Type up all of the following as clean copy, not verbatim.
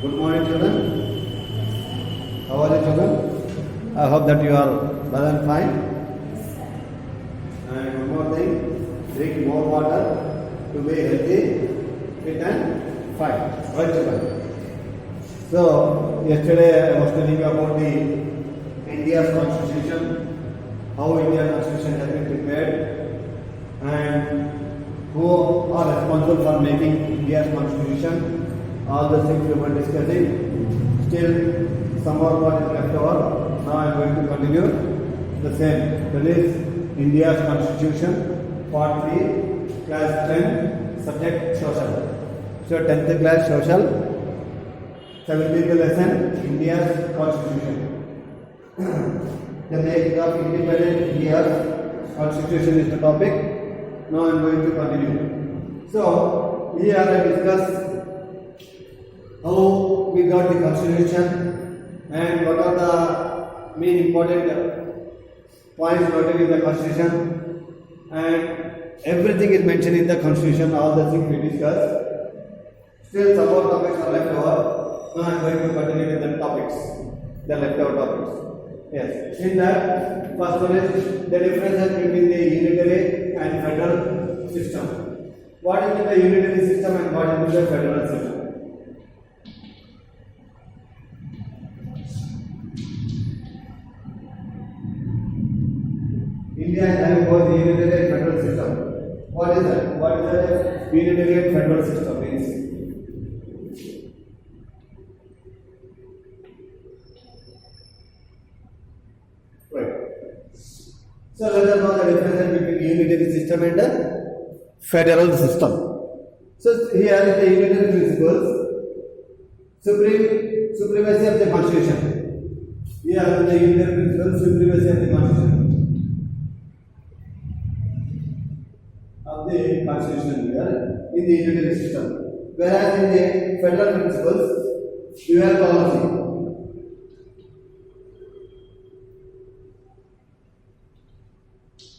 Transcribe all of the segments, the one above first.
Good morning, children. How are you, children? I hope that you are well and fine. And one more thing, drink more water to be healthy, fit and fine. Right, children? So, yesterday I was telling you about the India's constitution, how India's constitution has been prepared, and who are responsible for making India's constitution. All the things we were discussing. Still, some more what is left over. Now I am going to continue the same. That is India's constitution, part 3, class 10, subject social. So 10th class social. 7th lesson, India's constitution. The making of independent India's constitution is the topic. Now I am going to continue. So here I discuss how we got the constitution and what are the main important points noted in the constitution, and everything is mentioned in the constitution, all the things we discussed. Still some more topics are left over. Now I am going to continue with the topics, the leftover topics. Yes, in that first one is the differences between the unitary and federal system. What is the unitary system and what is the federal system? India is having both the unitary and federal system. What is that? What is the unitary and federal system means? Right. So let us know the difference between unitary system and the federal system. So here is the unitary principles, supremacy of the constitution. Here are the unitary principles, supremacy of the constitution. The constitution here in the unitary system, whereas in the federal principles, dual policy.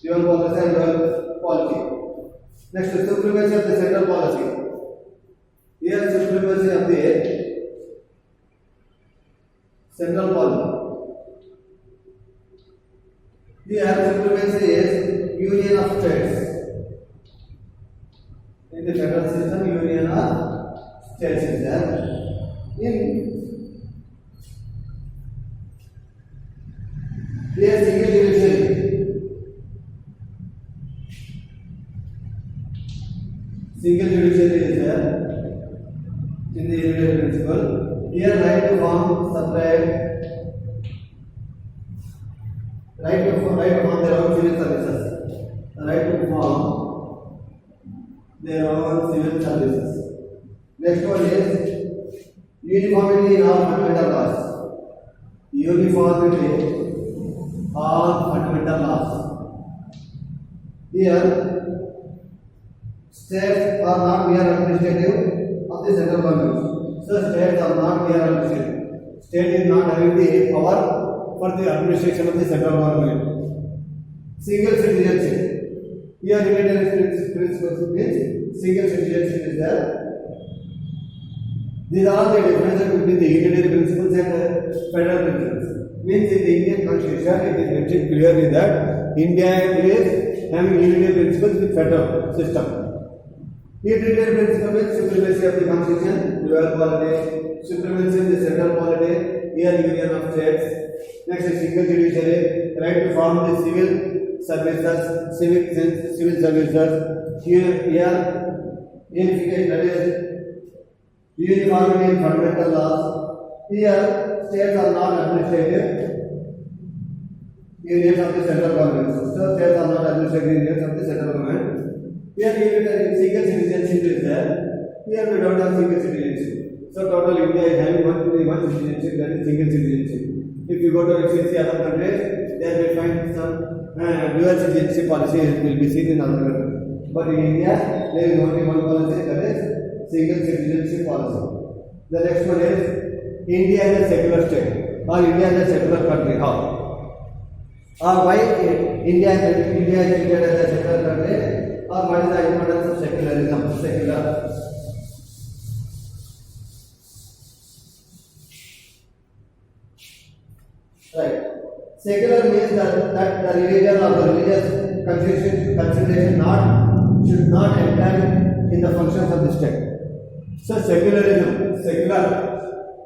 Dual policy and dual polity. Next, the supremacy of the central policy. Here, supremacy of the central policy. Here, supremacy is union of states. In the federal system, union of states is there. In here, single judiciary. Single judiciary is there in the unitary principle. Here, right to form separate, right to form their own civil services. Right to form their own civil services. Next one is uniformity in all fundamental laws. Uniformity all fundamental laws. Here, states are not mere administrative of the central government. So states are not mere administrative. State is not having the power for the administration of the central government. Single citizenship. Here, unitary principles means single citizenship is there. These are the differences between the unitary principles and federal principles. Means in the Indian constitution, it is mentioned clearly that India is having unitary principles with federal system. Unitary principle means supremacy of the constitution, dual polity, supremacy of the central polity, here union of states. Next is single judiciary, right to form the civil services, civil services. Here unification, that is uniformity in fundamental laws. Here states are not administrative units of the central government. So states are not administrative units of the central government. Here single citizenship is there. Here we don't have single citizenship. So total India is having one citizenship, that is single citizenship. If you go to other countries, there we find some dual citizenship policy will be seen in other countries. But in India, there is only one policy, that is single citizenship policy. The next one is India is a secular state or India is a secular country. How? Or why India is treated as a secular country? Or what is the importance of secularism? Secular. Right. Secular means that the religion or the religious consideration should not enter in the functions of the state. So secular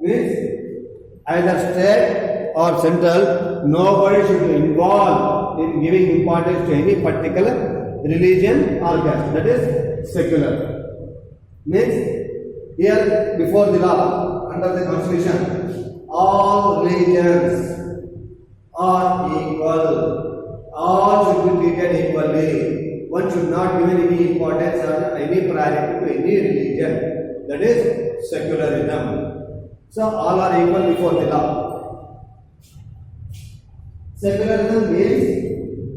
means either state or central, nobody should be involved in giving importance to any particular religion or caste. That is secular. Means here before the law, under the constitution, all religions are equal. All should be treated equally. One should not give any importance or any priority to any religion. That is secularism. So all are equal before the law. Secularism means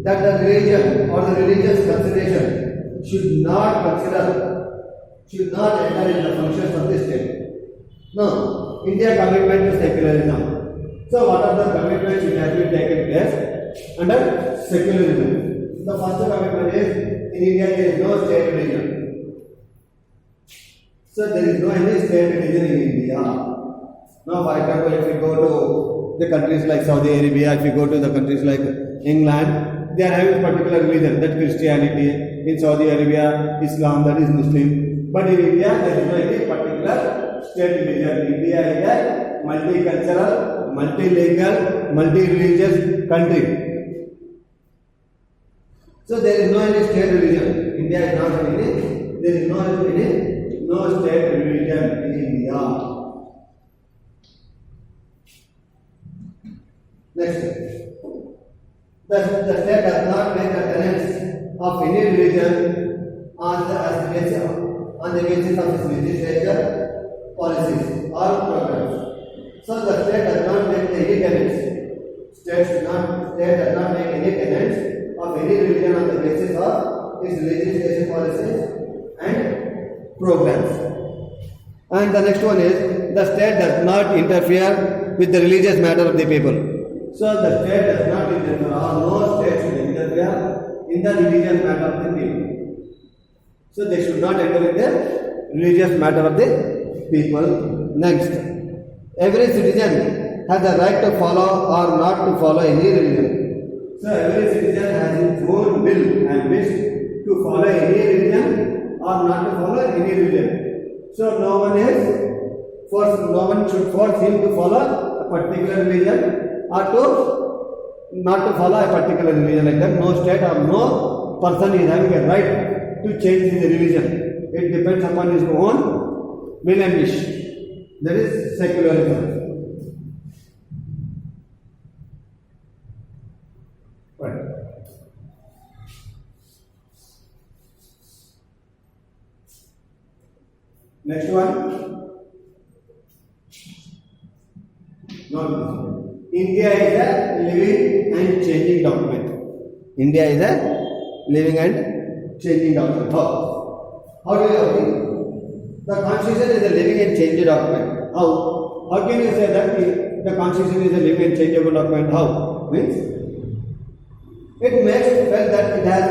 that the religion or the religious consideration should not enter in the functions of the state. No, India commitment to secularism. So what are the commitments which has been taken place under secularism? The first commitment is in India there is no state religion. So there is no any state religion in India. Now for example, if you go to the countries like Saudi Arabia, if you go to the countries like England, they are having particular religion, that Christianity. In Saudi Arabia, Islam, that is Muslim. But in India there is no any particular state religion. India is a multicultural, multilingual, multi-religious country. So there is no any state religion. India is not any. There is no state religion in India. Next, the state does not make the tenets of any religion on the basis of its legislature, policies, or programs. So the state does not make any tenets. State does not make any tenets of any religion on the basis of its legislation, policies, and programs. And the next one is the state does not interfere with the religious matter of the people. So the state does not interfere, or no state should interfere in the religious matter of the people. So they should not enter in the religious matter of the people. Next, every citizen has the right to follow or not to follow any religion. So every citizen has his own will and wish to follow any religion or not to follow any religion. So no one should force him to follow a particular religion or to not to follow a particular religion like that. No state or no person is having a right to change his religion. It depends upon his own will and wish. That is secularism. Right. Next one. No. India is a living and changing document. India is a living and changing document. How do you think? The Constitution is a living and changing document. How can you say that the Constitution is a living and changeable document? How? Means it makes felt that it has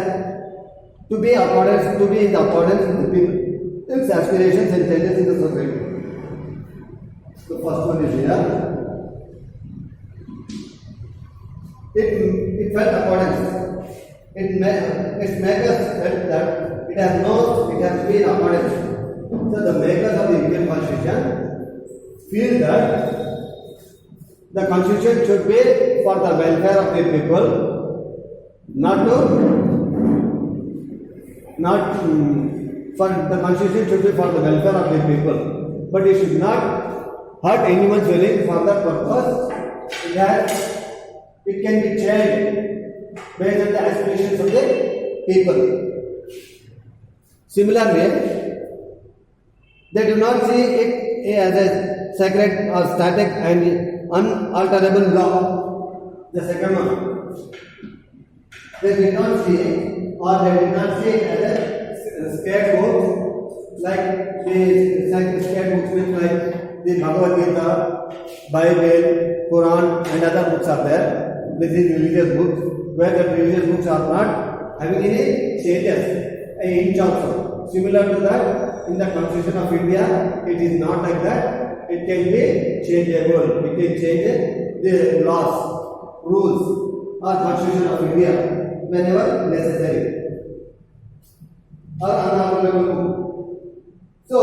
to be in accordance with the people's aspirations and changes in the society. The first one is here. It felt accordance. Its makers felt that it has to be in accordance. So the makers of the Indian Constitution feel that the Constitution should be for the welfare of the people, the Constitution should be for the welfare of the people, but it should not hurt anyone's feelings. For that purpose, it can be changed based on the aspirations of the people. Similarly, they do not see it as a sacred or static and unalterable law. The second one, they did not see it as a scapegoat, like the scapegoats means like the Bhagavad Gita, Bible, Quran, and other books are there. This is religious books, where the religious books are not having any changes, an inch also. Similar to that, in the Constitution of India, it is not like that. It can be changeable. It can change the laws. rules or Constitution of India whenever necessary or unapplicable. So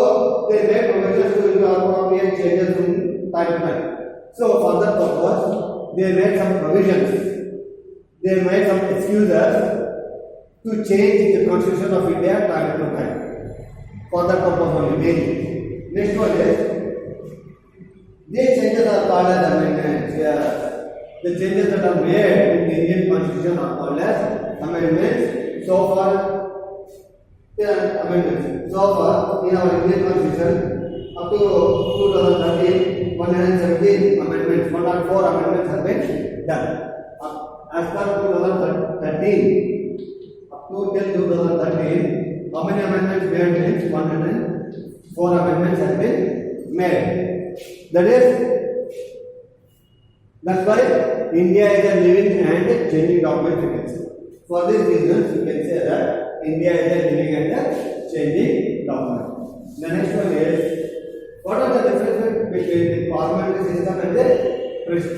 they make provisions to incorporate changes from time to time. So for that purpose, they made some provisions. They made some excuses to change the Constitution of India time to time. For that purpose only, mainly. Next one is, these changes are called as amendments. The changes that are made in the Indian Constitution are called as amendments. So far, amendments. So far, in our Indian Constitution, up to 2013, 117 amendments, 104 amendments have been done. As per 2013, up to till 2013, how many amendments made means 104 amendments have been made. That's why India is a living and changing document, you can say. For this reason, you can say that India is a living and changing document. The next one is, what are the differences between the parliamentary system and the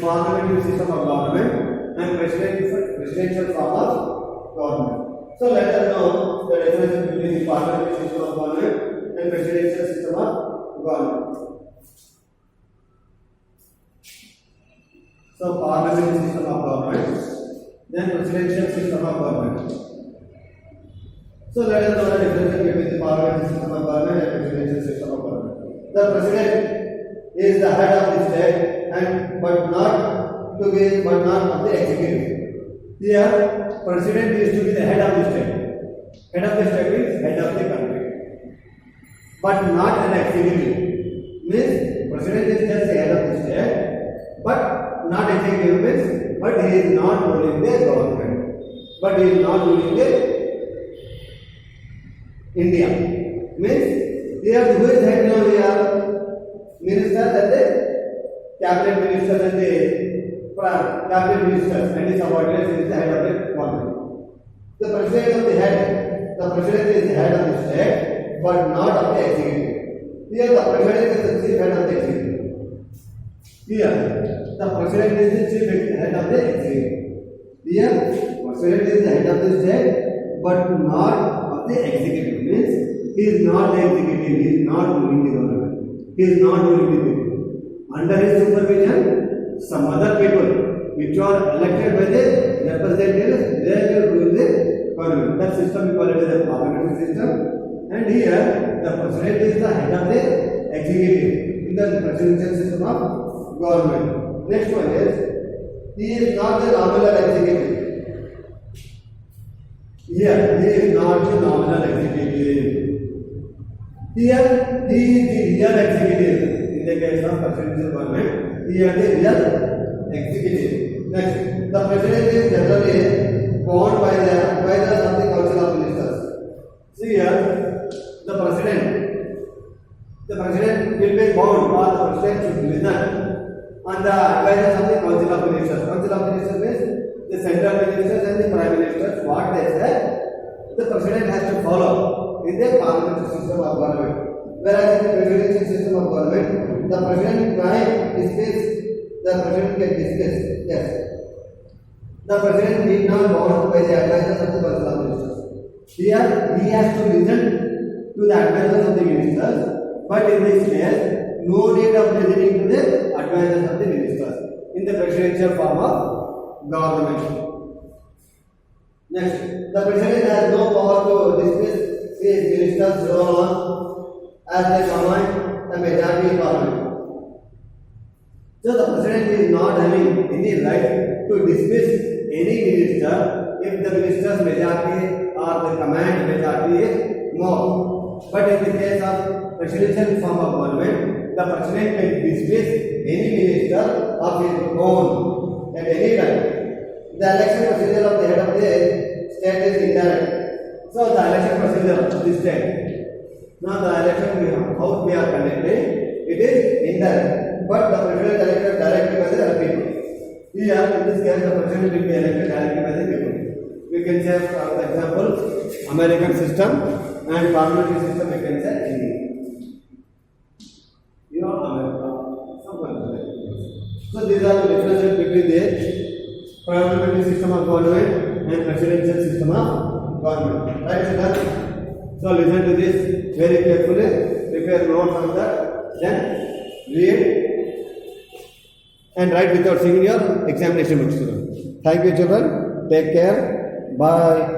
parliamentary system of government and presidential form of government? So let us know the differences between the parliamentary system of government and presidential system of government. So parliamentary system of government, then presidential system of government. So let us know the difference between the parliamentary system of government and presidential system of government. The president is the head of the state but not of the executive. Here, president is to be the head of the state. Head of the state means head of the country, but not an executive. Means president is just the head of the state, but not executive means, but he is not ruling the government, but he is not ruling the India. Means here who is head now? Here ministers and the cabinet ministers and the cabinet ministers and the subordinates is the head of the government. The president is the head of the state, but not of the executive. Here the president is the chief head of the executive. Here the president is the chief head of the executive. Here president is the head of the state, but not of the executive. Means he is not the executive. He is not ruling the government. He is not ruling the people. Under his supervision, some other people which are elected by the representatives, they will rule the government. That system we call it as a parliamentary system. And here the president is the head of the executive in the presidential system of government. Next one is, he is not the nominal executive. Here he is not the nominal executive. Here he is the real executive. In the case of presidential government, he is the real executive. Next, the president is generally bound by the advisors of the council of ministers. See here, the president will be bound, or the president should listen on the advisors of the council of ministers. Council of ministers means the central ministers and the prime ministers. What they say, the president has to follow in the parliamentary system of government. Whereas in the presidential system of government, the president can discuss. The president can discuss. Yes. The president need not bound by the advisors of the council of ministers. Here he has to listen to the advisors of the ministers, but in this case, no need of listening to the advisors of the ministers in the presidential form of government. Next, the president has no power to dismiss his ministers alone as they command the majority in parliament. So the president is not having any right to dismiss any minister if the minister's majority or the command majority is more. But in the case of presidential form of government, the president can dismiss any minister of his own at any time. The election procedure of the head of the state is indirect. So the election procedure of the state. Now the election how we are conducting, it is indirect. But the president is elected directly by the people. Here, in this case, the president will be elected directly by the people. We can say, for example, American system and parliamentary system. We can say India. You know America. So these are the differences between the parliamentary system of government and presidential system of government. Right, children? So listen to this very carefully. Prepare notes on that. Then read and write without seeing your examination book, children. Thank you, children. Take care. Bye.